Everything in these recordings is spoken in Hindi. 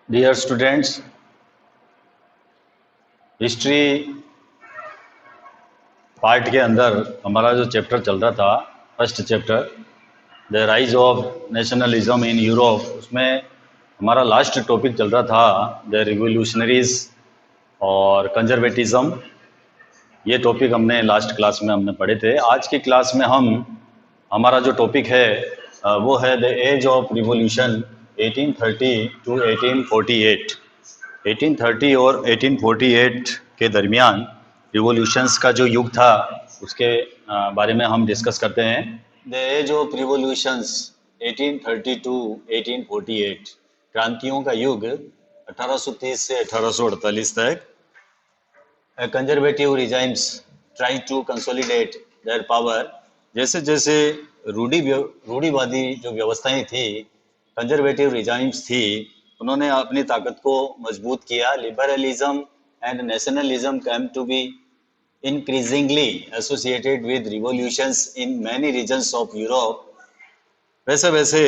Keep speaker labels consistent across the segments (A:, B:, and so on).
A: डियर स्टूडेंट्स, हिस्ट्री पार्ट के अंदर हमारा जो चैप्टर चल रहा था, first chapter the rise of nationalism in Europe, उसमें हमारा लास्ट टॉपिक चल रहा था द रिवोल्यूशनरीज और कंजर्वेटिज्म। ये टॉपिक हमने लास्ट क्लास में हमने पढ़े थे। आज की क्लास में हमारा जो टॉपिक है वो है the age of revolution 1830 to 1848। 1830 और 1848 के दरमियान रिवॉल्यूशंस का जो युग था उसके बारे में हम डिस्कस करते हैं। The age of revolutions 1830 to 1848, क्रांतियों का युग 1830 से 1848 तक। Conservative regimes try to consolidate their power, जैसे जैसे रूढ़िवादी जो व्यवस्थाएं थी, कंजर्वेटिव रिजाइम्स थी, उन्होंने अपनी ताकत को मजबूत किया। Liberalism and nationalism came to be increasingly associated with revolutions in many regions of Europe। वैसे वैसे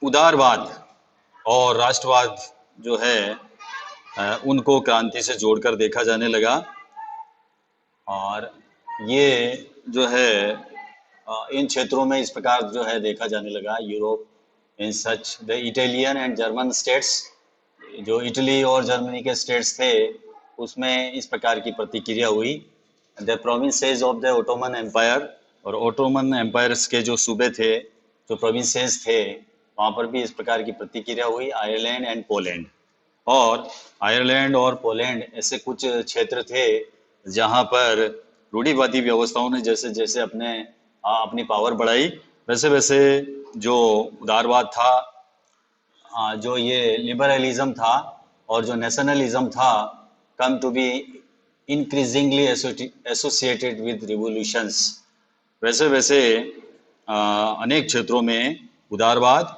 A: उदारवाद और राष्ट्रवाद जो है उनको क्रांति से जोड़कर देखा जाने लगा। और ये जो है इन क्षेत्रों में इस प्रकार जो है देखा जाने लगा। Europe in such the Italian and German states, जो इटली और जर्मनी के स्टेट्स थे उसमें इस प्रकार की प्रतिक्रिया हुई। The provinces of the Ottoman empire, और ओटोमन एम्पायर्स के जो सूबे थे, जो प्रोविंसेस थे, वहाँ पर भी इस प्रकार की प्रतिक्रिया हुई। आयरलैंड एंड पोलैंड, और आयरलैंड और पोलैंड ऐसे कुछ क्षेत्र थे जहाँ पर रूढ़िवादी व्यवस्थाओं ने जैसे जैसे अपनी पावर बढ़ाई, वैसे वैसे जो उदारवाद था, जो ये लिबरलिज्म था और जो नेशनलिज्म था, come to be increasingly associated with revolutions. वैसे वैसे अनेक क्षेत्रों में उदारवाद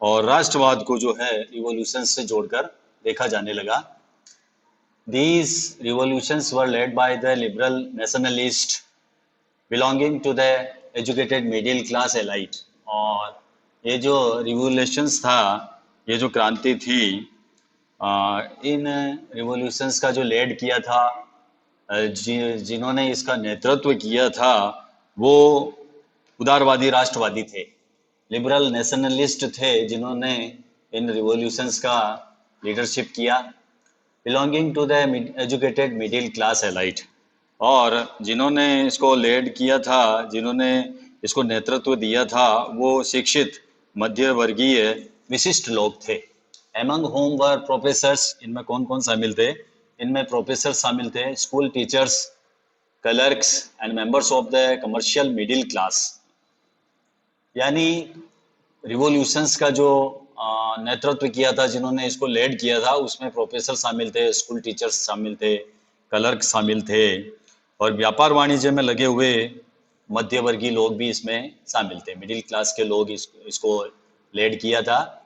A: और राष्ट्रवाद को जो है रिवोल्यूशंस से जोड़कर देखा जाने लगा। These revolutions were led by the liberal nationalists belonging to the educated middle class elite। और ये जो रिवोल्यूशंस था, ये जो क्रांति थी, इन रिवोल्यूशंस का जो लेड किया था, जिन्होंने इसका नेतृत्व किया था, वो उदारवादी राष्ट्रवादी थे, लिबरल नेशनलिस्ट थे, जिन्होंने इन रिवोल्यूशंस का लीडरशिप किया। Belonging to the educated middle class elite, और जिन्होंने इसको लेड किया था, जिन्होंने इसको नेतृत्व दिया था, वो शिक्षित मध्य वर्गीय विशिष्ट लोग थे। एमंग होम वर प्रोफेसर्स, इनमें कौन कौन शामिल थे? इनमें प्रोफेसर शामिल थे, school teachers, clerks and members of the commercial middle class. यानी रिवोल्यूशंस का जो नेतृत्व किया था, जिन्होंने इसको लेड किया था, उसमें प्रोफेसर शामिल थे, स्कूल टीचर्स शामिल थे, क्लर्क शामिल थे, और व्यापार वाणिज्य में लगे हुए मध्यवर्गीय लोग भी इसमें शामिल थे। मिडिल क्लास के लोग इसको लेड किया था।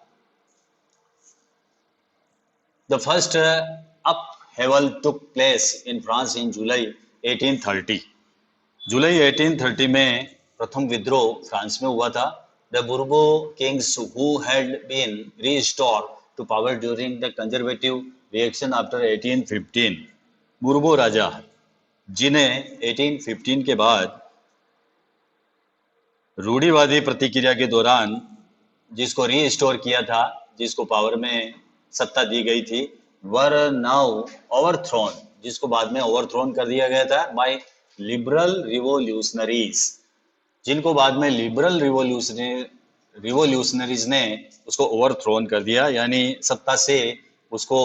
A: The first upheaval took place in France in July 1830। जुलाई 1830 में प्रथम विद्रोह फ्रांस में हुआ था। The Bourbon kings who had been restored to power during the conservative reaction after 1815, बुर्बो राजा, जिन्हें 1815 के बाद रूढ़िवादी प्रतिक्रिया के दौरान जिसको रीस्टोर किया था, जिसको पावर में सत्ता दी गई थी, वर नाउ ओवरथ्रोन, जिसको बाद में ओवरथ्रोन कर दिया गया था बाय लिबरल रिवोल्यूशनरीज, जिनको बाद में लिबरल रिवोल्यूशनरीज ने उसको ओवरथ्रोन कर दिया, यानी सत्ता से उसको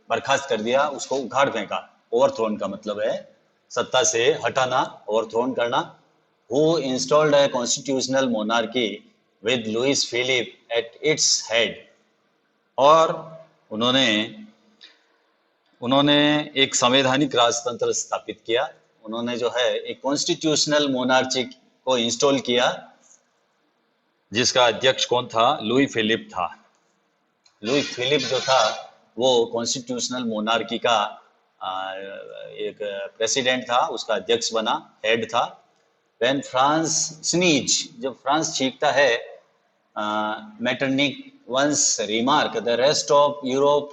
A: बर्खास्त कर दिया, उसको उखाड़ फेंका। ओवरथ्रोन का मतलब है सत्ता से हटाना, ओवरथ्रोन करना। Who installed a constitutional monarchy with Louis Philippe at its head, और उन्होंने उन्होंने एक संवैधानिक राजतंत्र स्थापित किया। उन्होंने जो है एक कॉन्स्टिट्यूशनल मोनार्ची को इंस्टॉल किया, जिसका अध्यक्ष कौन था? लुई फिलिप था। लुई फिलिप जो था वो कॉन्स्टिट्यूशनल मोनार्की का एक प्रेसिडेंट था, उसका अध्यक्ष बना, हेड था। व्हेन फ्रांस स्नीज, जब फ्रांस छींकता है, Metternich once remarked, the rest of Europe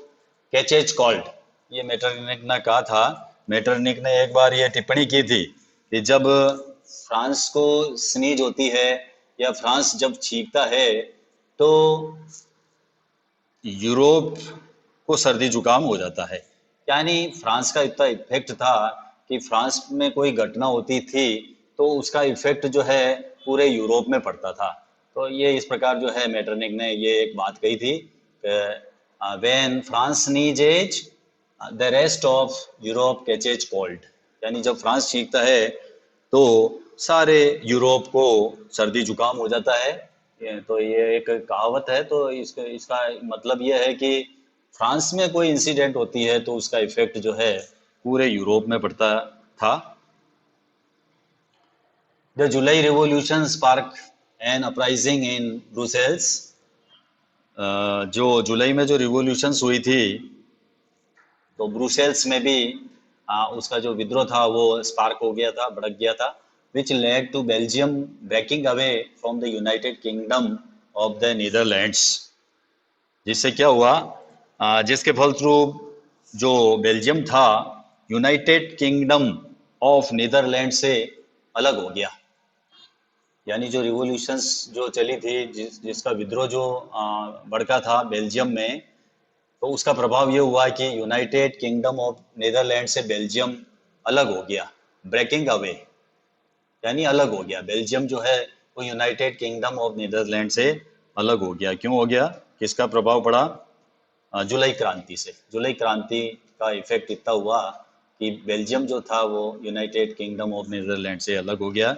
A: catches cold. ये मेटरनिक ने कहा था, मेटरनिक ने एक बार ये टिप्पणी की थी कि जब फ्रांस को स्नीज होती है या फ्रांस जब छींकता है तो यूरोप को सर्दी जुकाम हो जाता है। यानी फ्रांस का इतना इफेक्ट था कि फ्रांस में कोई घटना होती थी तो उसका इफेक्ट जो है पूरे यूरोप में पड़ता था। तो ये इस प्रकार जो है मेटरनिक ने ये एक बात कही थी, when France sneezes the rest of Europe catches cold. यानी जब फ्रांस छींकता है तो सारे यूरोप को सर्दी जुकाम हो जाता है। तो ये एक कहावत है। तो इसका इसका मतलब ये है कि फ्रांस में कोई इंसिडेंट होती है तो उसका इफेक्ट जो है पूरे यूरोप में पड़ता था। The July revolution spark an uprising in Brussels. जो जुलाई में जो रिवॉल्यूशंस हुई थी तो ब्रुसेल्स में भी उसका जो विद्रोह था वो स्पार्क हो गया था, भड़क गया था, which led to Belgium breaking away from the United Kingdom of the Netherlands. जिससे क्या हुआ, जिसके फलस्वरूप जो बेल्जियम था यूनाइटेड किंगडम ऑफ नीदरलैंड से अलग हो गया। यानी जो रिवॉल्यूशंस जो चली थी, जिसका विद्रोह जो भड़का था बेल्जियम में, तो उसका प्रभाव ये हुआ कि यूनाइटेड किंगडम ऑफ नीदरलैंड से बेल्जियम अलग हो गया। ब्रेकिंग अवे यानी अलग हो गया। बेल्जियम जो है वो यूनाइटेड किंगडम ऑफ नीदरलैंड से अलग हो गया। क्यों हो गया, किसका प्रभाव पड़ा? जुलाई क्रांति से। जुलाई क्रांति का इफेक्ट इतना हुआ कि बेल्जियम जो था वो यूनाइटेड किंगडम ऑफ नीदरलैंड से अलग हो गया।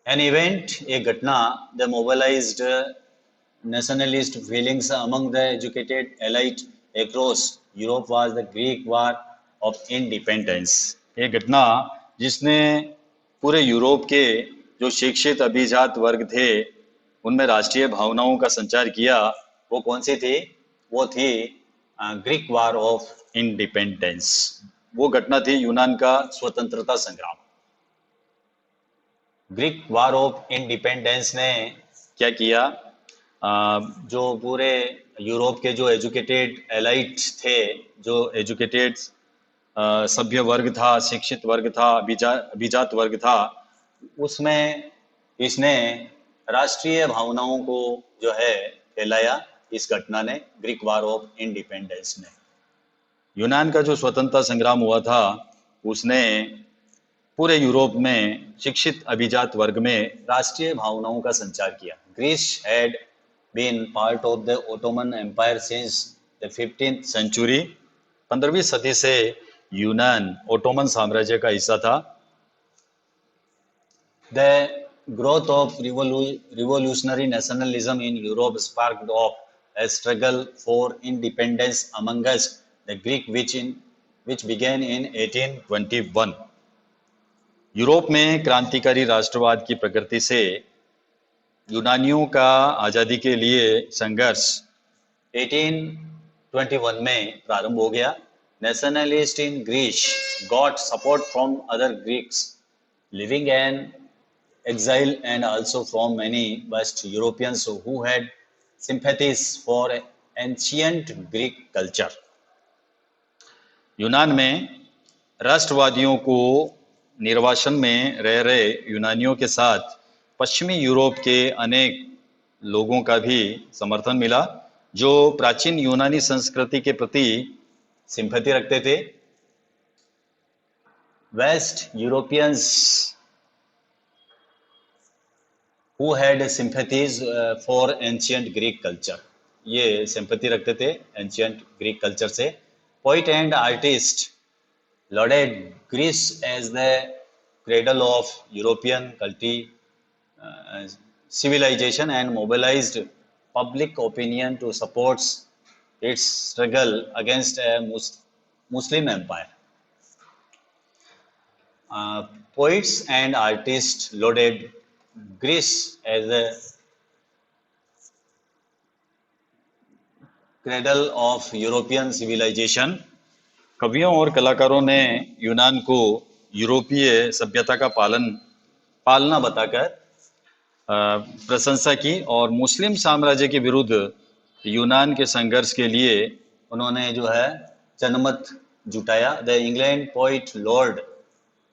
A: एन इवेंट, एक घटना, the mobilised nationalist feelings among the educated elite across Europe was the Greek War of Independence। एक घटना जिसने पूरे यूरोप के जो शिक्षित अभिजात वर्ग थे उनमें राष्ट्रीय भावनाओं का संचार किया, वो कौन सी थी? वो थी ग्रीक वार ऑफ इंडिपेंडेंस। वो घटना थी यूनान का स्वतंत्रता संग्राम। ग्रीक वार ऑफ इंडिपेंडेंस ने क्या किया, जो पूरे यूरोप के जो एजुकेटेड एलाइट थे, जो एजुकेटेड सभ्य वर्ग था, शिक्षित वर्ग था, अभिजात वर्ग था, उसमें इसने राष्ट्रीय भावनाओं को जो है फैलाया। इस घटना ने, ग्रीक वार ऑफ इंडिपेंडेंस ने, यूनान का जो स्वतंत्रता संग्राम हुआ था उसने पूरे यूरोप में शिक्षित अभिजात वर्ग में राष्ट्रीय भावनाओं का संचार किया। Greece had been part of the Ottoman Empire since the 15th century. 15वीं सदी से यूनान ओटोमन साम्राज्य का हिस्सा था। The growth of revolutionary nationalism in Europe sparked off a struggle for independence amongst the Greek which began in 1821। Europe में क्रांतिकारी राष्ट्रवाद की प्रकृति से यूनानियों का आज़ादी के लिए संघर्ष 1821 में प्रारंभ हो गया। Nationalist in Greece got support from other Greeks living in exile and also from many West Europeans who had sympathies for ancient Greek culture। यूनान में राष्ट्रवादियों को निर्वासन में रह रहे यूनानियों के साथ पश्चिमी यूरोप के अनेक लोगों का भी समर्थन मिला जो प्राचीन यूनानी संस्कृति के प्रति सिंपैथी रखते थे। West Europeans who had sympathies for ancient Greek culture, ये सिंपैथी रखते थे एंशियंट ग्रीक कल्चर से। Poet and artist lauded Greece as the cradle of European civilization and mobilized public opinion to support its struggle against a Muslim empire। Poets and artists lauded Greece as a cradle of European civilization। कवियों और कलाकारों ने यूनान को यूरोपीय सभ्यता का पालना बताकर प्रशंसा की और मुस्लिम साम्राज्य के विरुद्ध यूनान के संघर्ष के लिए उन्होंने जो है जनमत जुटाया। The England poet Lord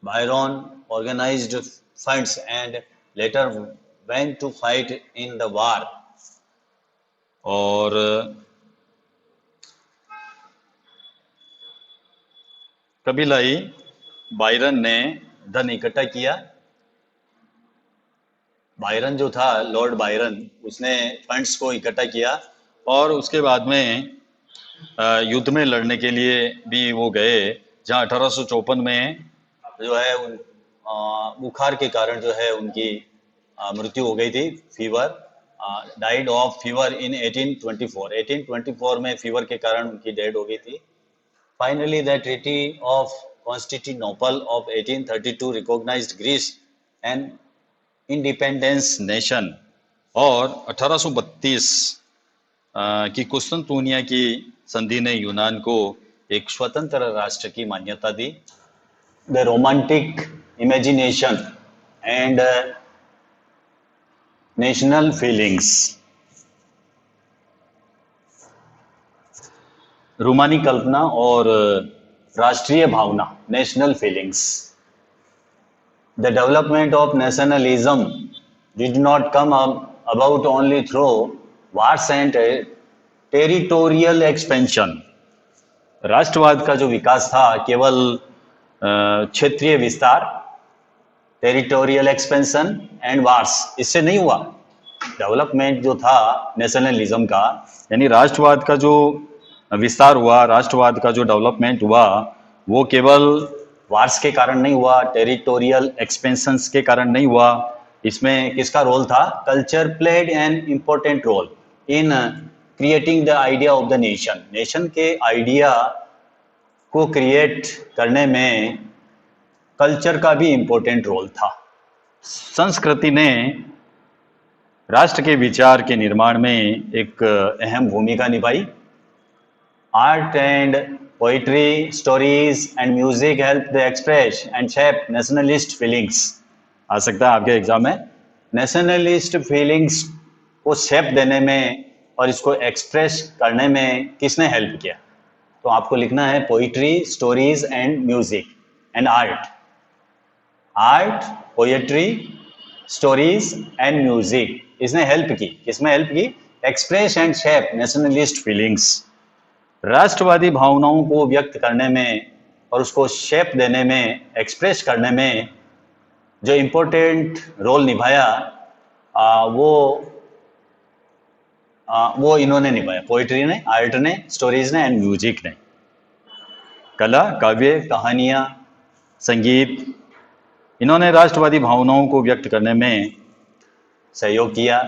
A: Byron organised funds and later went to fight in the war. और कबीलाई बायरन ने धन इकट्ठा किया। बायरन जो था, लॉर्ड बायरन, उसने फंड्स को इकट्ठा किया और उसके बाद में युद्ध में लड़ने के लिए भी वो गए, जहां 1854 में जो है बुखार के कारण जो है उनकी मृत्यु हो गई थी। Fever, died of fever in 1824। 1824 में फीवर के कारण उनकी डेथ हो गई थी। Finally the treaty of Constantinople of 1832 recognised Greece and independence nation. और 1832 की कुस्तुनतुनिया की संधि ने यूनान को एक स्वतंत्र राष्ट्र की मान्यता दी। The romantic imagination and national feelings. रूमानी कल्पना और राष्ट्रीय भावना, national feelings. The development of nationalism did not come about only through wars and territorial expansion. राष्ट्रवाद का जो विकास था केवल क्षेत्रीय विस्तार, टेरिटोरियल एक्सपेंशन एंड वार्स, इससे नहीं हुआ। डेवलपमेंट जो था नेशनलिज्म का, यानी राष्ट्रवाद का जो विस्तार हुआ, राष्ट्रवाद का जो डेवलपमेंट हुआ, वो केवल वार्स के कारण नहीं हुआ, टेरिटोरियल एक्सपेंशंस के कारण नहीं हुआ। इसमें किसका रोल था? Culture played an important role in creating the idea of the nation. Nation के आइडिया को क्रिएट करने में कल्चर का भी इम्पोर्टेंट रोल था। संस्कृति ने राष्ट्र के विचार के निर्माण में एक अहम भूमिका निभाई। Art and poetry, stories and music help the express and shape nationalist feelings. आ सकता है आपके एग्जाम में। नेशनलिस्ट फीलिंग्स को शेप देने में और इसको एक्सप्रेस करने में किसने हेल्प किया? तो आपको लिखना है poetry, stories and music and art. Art, poetry, stories and music, इसने हेल्प की। किसमें हेल्प की? Express and shape nationalist feelings. राष्ट्रवादी भावनाओं को व्यक्त करने में और उसको शेप देने में, एक्सप्रेस करने में जो इम्पोर्टेंट रोल निभाया वो इन्होंने निभाया। पोइट्री ने, आर्ट ने, स्टोरीज ने एंड म्यूजिक ने। कला, काव्य, कहानियाँ, संगीत, इन्होंने राष्ट्रवादी भावनाओं को व्यक्त करने में सहयोग किया।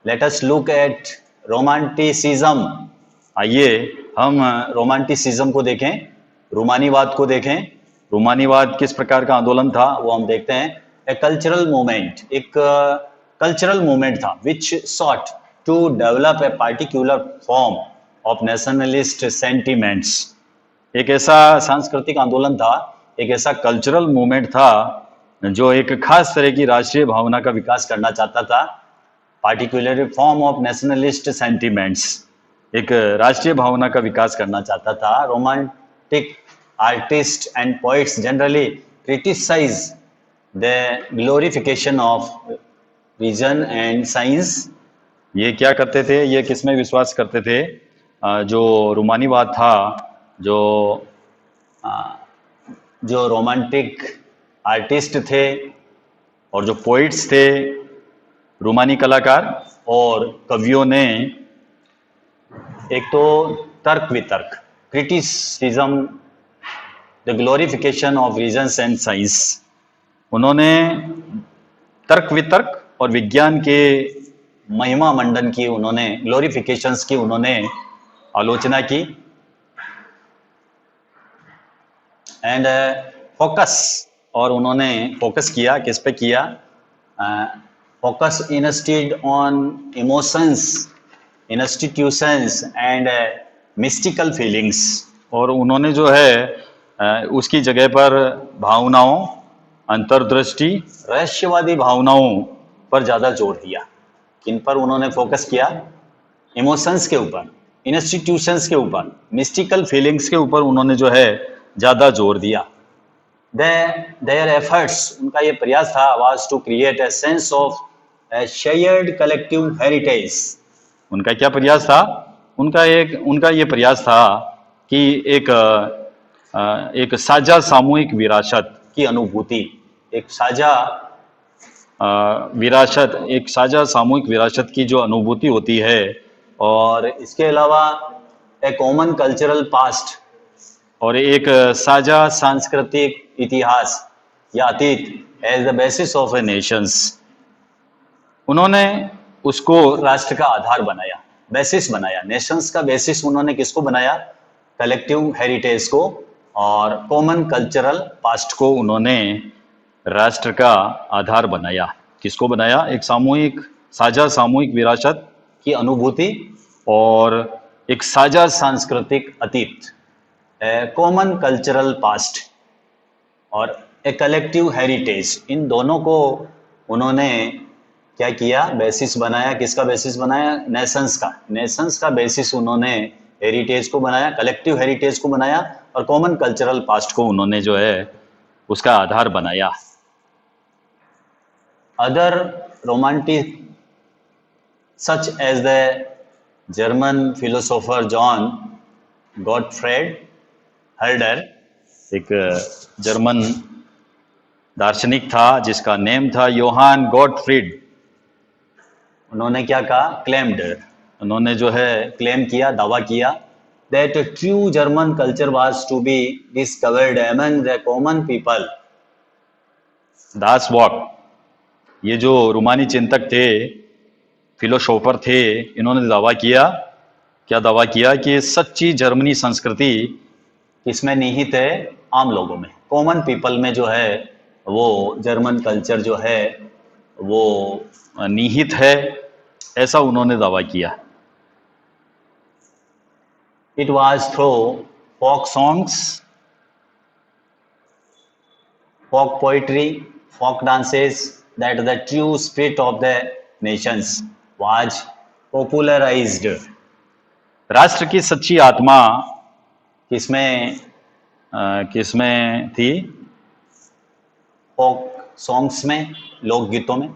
A: Let us look at romanticism. आइए हम रोमांटिसिज्म को देखें, रूमानीवाद को देखें। रूमानीवाद किस प्रकार का आंदोलन था वो हम देखते हैं। ए कल्चरल मूवमेंट, एक कल्चरल मूवमेंट था which sought to develop a particular form of nationalist sentiments. एक ऐसा सांस्कृतिक आंदोलन था, एक ऐसा कल्चरल मूवमेंट था जो एक खास तरह की राष्ट्रीय भावना का विकास करना चाहता था। Particular form of nationalist sentiments, एक राष्ट्रीय भावना का विकास करना चाहता था। Romantic artist and poets generally criticise the glorification of reason and science. ये क्या करते थे? ये किसमें विश्वास करते थे? जो रूमानीवाद था, जो रोमांटिक आर्टिस्ट थे और जो पोइट्स थे, रूमानी कलाकार और कवियों ने एक तो तर्क वितर्क, criticism, the glorification of reasons and science, उन्होंने तर्क वितर्क और विज्ञान के महिमा मंडन की, उन्होंने ग्लोरिफिकेशंस की उन्होंने आलोचना की। एंड फोकस, और उन्होंने फोकस किया, किस पे किया? Focus instead on emotions, institutions and mystical feelings. और उन्होंने जो है उसकी जगह पर भावनाओं, अंतर्दृष्टि, रहस्यवादी भावनाओं पर ज़्यादा जोर दिया। किन पर उन्होंने फोकस किया? इमोशंस के ऊपर, इंस्टीट्यूशंस के ऊपर, मिस्टिकल फीलिंग्स के ऊपर उन्होंने जो है ज़्यादा जोर दिया। Their efforts, उनका ये प्रयास था, was to create a sense of a shared collective heritage। उनका क्या प्रयास था? उनका ये प्रयास था कि एक साझा सामूहिक विरासत की अनुभूति, एक साझा विरासत, एक साझा सामूहिक विरासत की जो अनुभूति होती है, और इसके अलावा ए कॉमन कल्चरल पास्ट, और एक साझा सांस्कृतिक इतिहास या अतीत as the basis of a nations. उन्होंने उसको राष्ट्र का आधार बनाया, बेसिस बनाया। नेशंस का बेसिस उन्होंने किसको बनाया? कलेक्टिव हेरिटेज को और कॉमन कल्चरल पास्ट को उन्होंने राष्ट्र का आधार बनाया। किसको बनाया? एक सामूहिक, साझा सामूहिक विरासत की अनुभूति और एक साझा सांस्कृतिक अतीत, कॉमन कल्चरल पास्ट और ए कलेक्टिव हेरिटेज। इन दोनों को उन्होंने क्या किया? बेसिस बनाया। किसका बेसिस बनाया? नेशंस का। नेशंस का बेसिस उन्होंने हेरिटेज को बनाया, कलेक्टिव हेरिटेज को बनाया, और कॉमन कल्चरल पास्ट को उन्होंने जो है उसका आधार बनाया। Other romantic such as the German philosopher Johann Gottfried Herder, एक जर्मन दार्शनिक था जिसका नेम था योहान गॉटफ्रीड। उन्होंने क्या कहा? क्लेम्ड, उन्होंने जो है क्लेम किया, दावा किया, that true German culture was to be discovered among the common people. दास वॉक, ये जो रोमानी चिंतक थे, फिलोसोफर थे, इन्होंने दावा किया, क्या दावा किया? कि सच्ची जर्मनी संस्कृति किसमें निहित है? आम लोगों में, कॉमन पीपल में जो है वो जर्मन कल्चर जो है वो निहित है, ऐसा उन्होंने दावा किया। It was through folk songs, folk poetry, folk dances that the true spirit of the nations was popularised. राष्ट्र की सच्ची आत्मा किसमें किसमें थी? फोक सॉन्ग्स में, लोकगीतों में,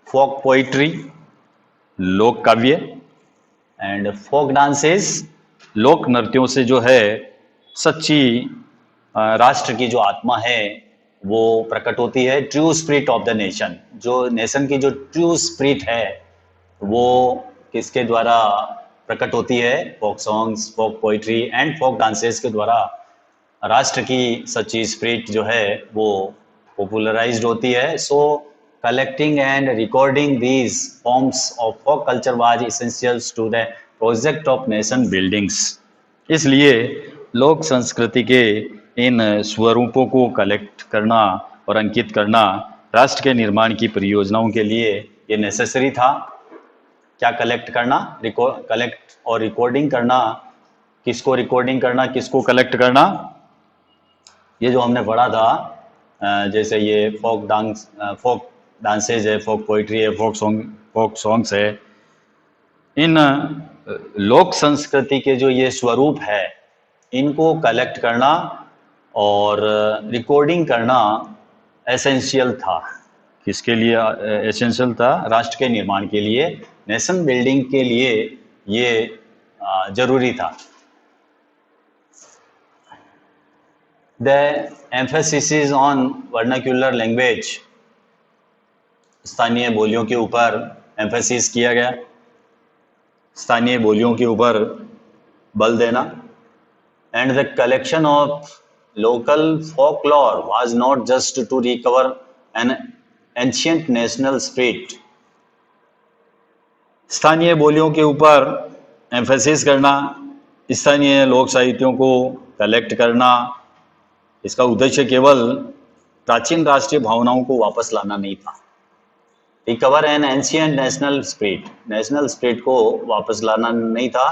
A: फोक पोइट्री, लोक काव्य, एंड फोक डांसेस, लोक नृत्यों से जो है सच्ची राष्ट्र की जो आत्मा है वो प्रकट होती है। True spirit of the nation, जो नेशन की जो ट्रू स्पिरिट है वो किसके द्वारा प्रकट होती है? Folk songs, folk poetry and folk dances के द्वारा राष्ट्र की सच्ची स्पिरिट जो है वो पॉपुलराइज्ड होती है। So collecting and recording these forms of folk culture was essentials to the project of nation buildings. इसलिए लोक संस्कृति के इन स्वरूपों को कलेक्ट करना और अंकित करना राष्ट्र के निर्माण की परियोजनाओं के लिए ये नेसेसरी था। क्या कलेक्ट करना? कलेक्ट और रिकॉर्डिंग करना। किसको रिकॉर्डिंग करना, किसको कलेक्ट करना? ये जो हमने पढ़ा था, जैसे ये फोक डांसेज है, फोक पोइट्री है, फोक सॉन्ग्स है, इन लोक संस्कृति के जो ये स्वरूप है इनको कलेक्ट करना और रिकॉर्डिंग करना एसेंशियल था। किसके लिए एसेंशियल था? राष्ट्र के निर्माण के लिए, नेशन बिल्डिंग के लिए ये जरूरी था। The emphasis is on vernacular language, स्थानीय बोलियों के ऊपर एम्फेसिस किया गया, स्थानीय बोलियों के ऊपर बल देना। And the collection of local folklore was not just to recover an ancient national spirit। स्थानीय बोलियों के ऊपर एम्फेसिस करना, स्थानीय लोक साहित्यों को कलेक्ट करना, इसका उद्देश्य केवल प्राचीन राष्ट्रीय भावनाओं को वापस लाना नहीं था। Recover an ancient national spirit, national spirit को वापस लाना नहीं था।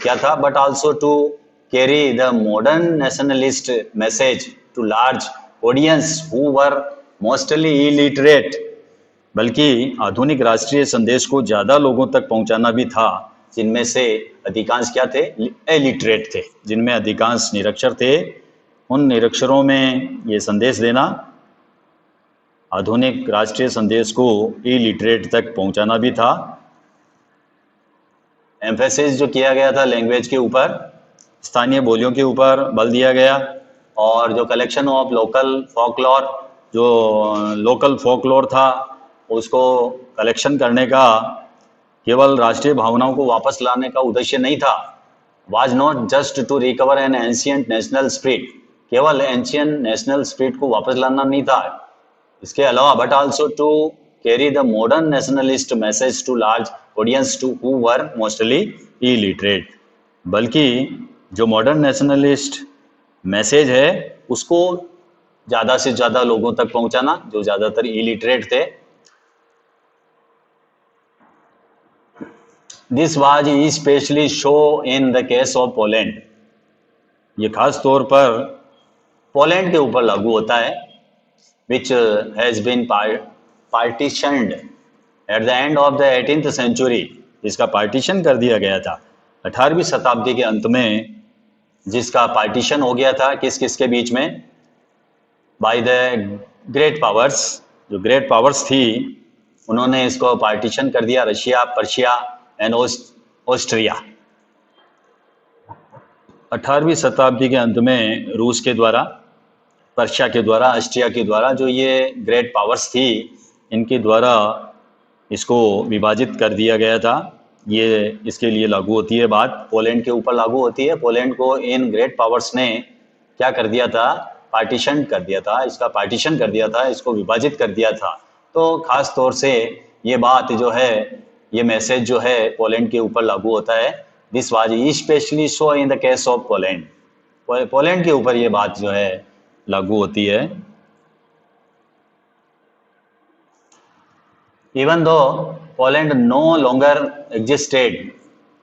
A: क्या था? But also to carry the modern nationalist message to large audience who were mostly illiterate. बल्कि आधुनिक राष्ट्रीय संदेश को ज़्यादा लोगों तक पहुंचाना भी था, जिनमें से अधिकांश क्या थे? इलिटरेट थे, जिनमें अधिकांश निरक्षर थे। उन निरक्षरों में ये संदेश देना, आधुनिक राष्ट्रीय संदेश को इलिटरेट तक पहुंचाना भी था। एम्फेसिस जो किया गया था लैंग्वेज के ऊपर, स्थानीय बोलियों के ऊपर बल दिया गया, और जो कलेक्शन ऑफ लोकल फोकलोर, जो लोकल फोकलोर था उसको कलेक्शन करने का केवल राष्ट्रीय भावनाओं को वापस लाने का उद्देश्य नहीं था। Was not just to recover an ancient national spirit, केवल एंशियंट नेशनल स्पिरिट को वापस लाना नहीं था, इसके अलावा but also to carry the modern nationalist message to large audience to who were mostly illiterate, बल्कि जो मॉडर्न नेशनलिस्ट मैसेज है उसको ज़्यादा से ज़्यादा लोगों तक पहुंचाना जो ज़्यादातर इलिटरेट थे। This was specially show in the case of Poland, ये खास तौर पर पोलैंड के ऊपर लागू होता है, which has been partitioned at the end of the 18th century, जिसका पार्टीशन कर दिया गया था 18वीं शताब्दी के अंत में, जिसका पार्टीशन हो गया था किस किस के बीच में? बाय द ग्रेट पावर्स, जो ग्रेट पावर्स थी उन्होंने इसको पार्टीशन कर दिया, रशिया, पर्शिया एंड ऑस्ट्रिया। 18वीं शताब्दी के अंत में रूस के द्वारा, पर्शिया के द्वारा, ऑस्ट्रिया के द्वारा, जो ये ग्रेट पावर्स थी इनके द्वारा इसको विभाजित कर दिया गया था। ये इसके लिए लागू होती है बात, पोलैंड के ऊपर लागू होती है। पोलैंड को इन ग्रेट पावर्स ने क्या कर दिया था? पार्टीशन कर दिया था, इसका पार्टीशन कर दिया था, इसको विभाजित कर दिया था। तो खास तौर से ये बात जो है, ये मैसेज जो है पोलैंड के ऊपर लागू होता है। This was specially so in the case of Poland, Poland के ऊपर ये बात जो है लागू होती है। Even though Poland no longer existed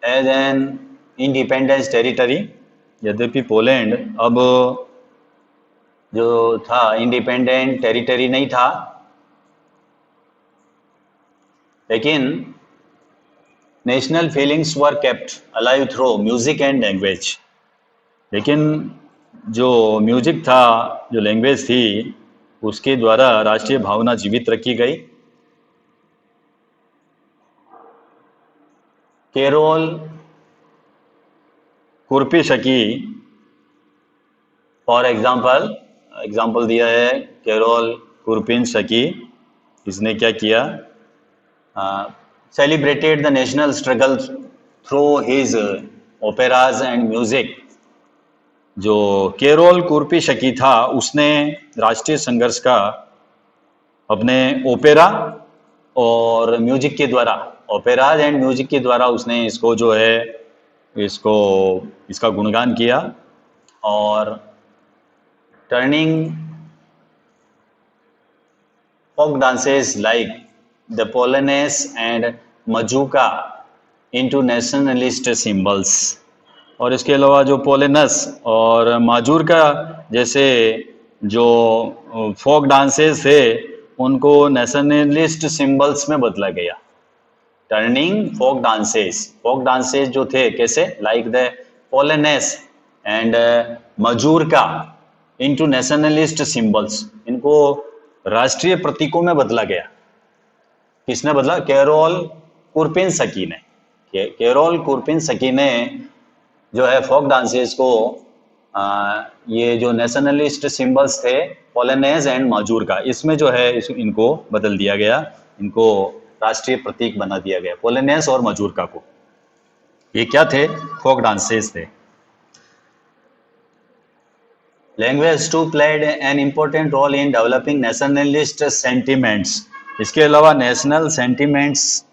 A: as an independent territory, यद्यपि पोलैंड अब जो था इंडिपेंडेंट टेरिटरी नहीं था, लेकिन national feelings were kept alive through music and language, लेकिन जो म्यूजिक था, जो लैंग्वेज थी, उसके द्वारा राष्ट्रीय भावना जीवित रखी गई। केरोल कुर्पिशकी फॉर एग्जाम्पल दिया है, केरोल कुर्पिनशकी, इसने क्या किया? Celebrated the national struggle through his operas and music. जो केरोल कुर्पिशकी था उसने राष्ट्रीय संघर्ष का अपने ओपेरा और म्यूजिक के द्वारा, ओपेराज एंड म्यूजिक के द्वारा उसने इसको जो है इसका गुणगान किया। और turning folk dances like the Polonaise and Majuka into nationalist symbols, और इसके अलावा जो पोलेनस और माजूरका जैसे जो फोक डांसेस थे उनको नेशनलिस्ट सिंबल्स में बदला गया। टर्निंग फोक डांसेस जो थे कैसे? Like the polonaise and mazurka into nationalist symbols, इनको राष्ट्रीय प्रतीकों में बदला गया। किसने बदला? केरोल कुर्पिनशकी ने। केरोल कुर्पिनशकी ने जो है फोक डांसेस को ये जो नेशनलिस्ट सिंबल्स थे पोलेनेज एंड माजूरका, इसमें जो है इनको बदल दिया गया, इनको राष्ट्रीय प्रतीक बना दिया गया, पोलेनेज और माजूरका को। ये क्या थे? फोक डांसेस थे। Language too played an important role in developing nationalist sentiments, इसके अलावा नेशनल सेंटिमेंट्स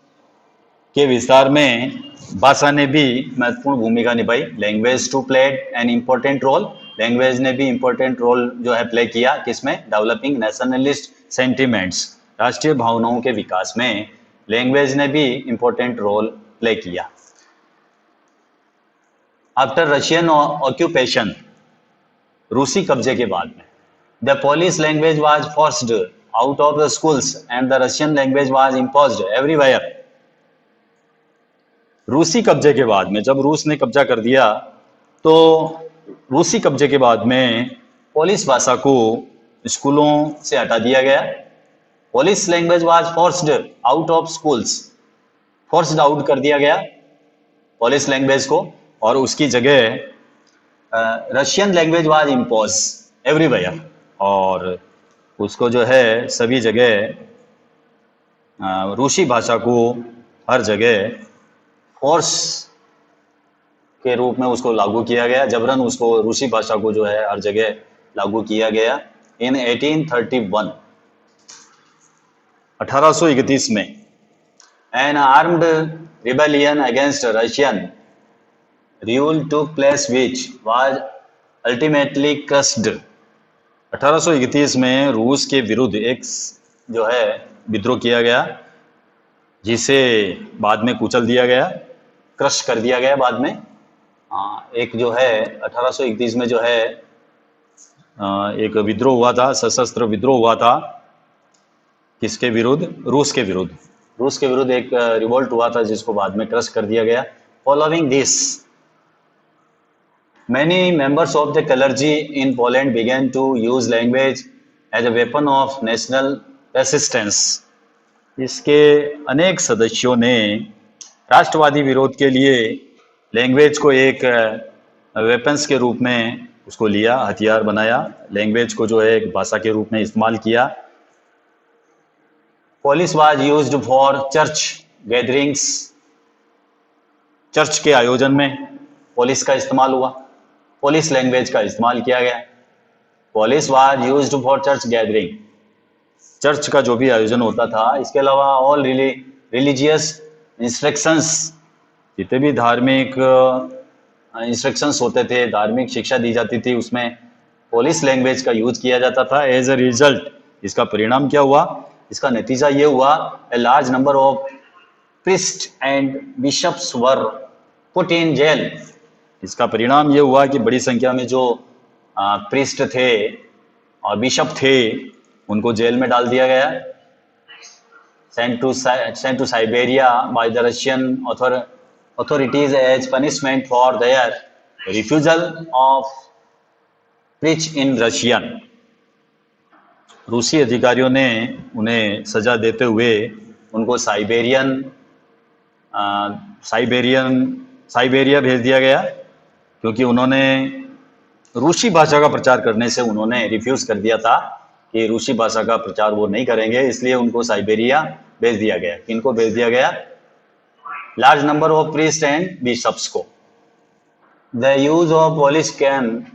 A: के विस्तार में भाषा ने भी महत्वपूर्ण भूमिका निभाई। Language too played an important role, language ने भी इम्पोर्टेंट रोल जो है प्ले किया, किसमें? डेवलपिंग नेशनलिस्ट सेंटिमेंट्स, राष्ट्रीय भावनाओं के विकास में लैंग्वेज ने भी इम्पोर्टेंट रोल प्ले किया। आफ्टर रशियन ऑक्यूपेशन, रूसी कब्जे के बाद में, the Polish language was forced out of the schools and the Russian language was imposed everywhere. रूसी कब्जे के बाद में, जब रूस ने कब्जा कर दिया तो रूसी कब्जे के बाद में पोलिश भाषा को स्कूलों से हटा दिया गया. Polish language was forced out of schools, forced out कर दिया गया पोलिश लैंग्वेज को, और उसकी जगह Russian language was impose everywhere, और उसको जो है सभी जगह रूसी भाषा को हर जगह फोर्स के रूप में उसको लागू किया गया, जबरन उसको रूसी भाषा को जो है हर जगह लागू किया गया. इन 1831, 1831 में an armed rebellion against Russian rule took place which was ultimately crushed. 1831 में रूस के विरुद्ध एक जो है विद्रोह किया गया, जिसे बाद में कुचल दिया गया, क्रश कर दिया गया बाद में. एक जो है 1831 में जो है एक विद्रोह हुआ था, सशस्त्र विद्रोह हुआ था. किसके विरुद्ध? रूस के विरुद्ध. रूस के विरुद्ध एक रिवोल्ट हुआ था जिसको बाद में क्रश कर दिया गया. Following this many members of the clergy in Poland began to use language as a weapon of national resistance. इसके अनेक सदस्यों ने राष्ट्रवादी विरोध के लिए लैंग्वेज को एक वेपन्स के रूप में उसको लिया, हथियार बनाया, लैंग्वेज को जो है एक भाषा के रूप में इस्तेमाल किया. Polish was used for church gatherings, church के आयोजन में पोलिश का इस्तेमाल हुआ, पोलिश लैंग्वेज का इस्तेमाल किया गया. Polish was used for church gathering, church का जो भी आयोजन होता था. इसके अलावा ऑल रिलीजियस इंस्ट्रक्शंस, जितने भी धार्मिक इंस्ट्रक्शंस होते थे, धार्मिक शिक्षा दी जाती थी, उसमें पोलिश लैंग्वेज का यूज किया जाता था. एज अ रिजल्ट, इसका परिणाम क्या हुआ? इसका नतीजा ये हुआ, a large number of priest and bishops were put in jail. इसका परिणाम ये हुआ कि बड़ी संख्या में जो प्रीस्ट थे और बिशप थे उनको जेल में डाल दिया गया. Sent to Siberia by the Russian authorities as punishment for their refusal of preach in Russian. रूसी अधिकारियों ने उन्हें सजा देते हुए उनको साइबेरिया भेज दिया गया, क्योंकि उन्होंने रूसी भाषा का प्रचार करने से उन्होंने रिफ्यूज कर दिया था कि रूसी भाषा का प्रचार वो नहीं करेंगे, इसलिए उनको साइबेरिया भेज दिया गया. किनको भेज दिया गया? Large number of priest and bishops को. The use of Polish can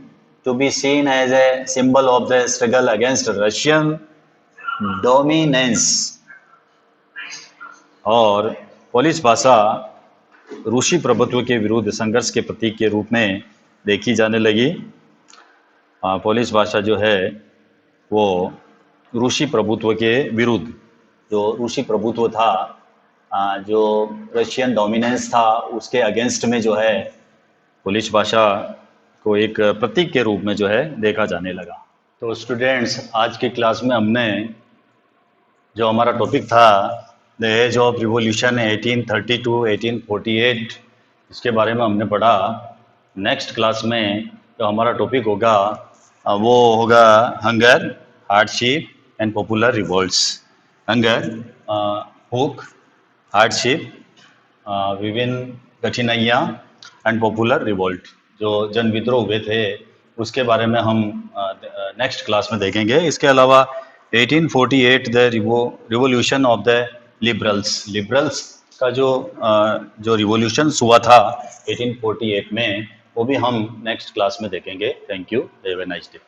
A: to be seen as a symbol of the struggle against Russian dominance. और पोलिश भाषा रूसी प्रभुत्व के विरुद्ध संघर्ष के प्रतीक के रूप में देखी जाने लगी. पोलिश भाषा जो है वो रूसी प्रभुत्व के विरुद्ध, जो रूसी प्रभुत्व था, जो रशियन डोमिनेंस था, उसके अगेंस्ट में जो है पोलिश भाषा को एक प्रतीक के रूप में जो है देखा जाने लगा. तो स्टूडेंट्स, आज की क्लास में हमने जो हमारा टॉपिक था the age of revolution 1830 to 1848, इसके बारे में हमने पढ़ा. नेक्स्ट क्लास में जो हमारा टॉपिक होगा वो होगा hunger, hardship and popular revolts. Hunger, भूख, हार्डशिप, विभिन्न कठिनाइयाँ, एंड पॉपुलर रिवोल्ट, जो जन विद्रोह हुए थे उसके बारे में हम नेक्स्ट क्लास में देखेंगे. इसके अलावा 1848 the revolution of the liberals का जो रिवोल्यूशन हुआ था 1848 में, वो भी हम नेक्स्ट क्लास में देखेंगे. Thank you, have a nice day.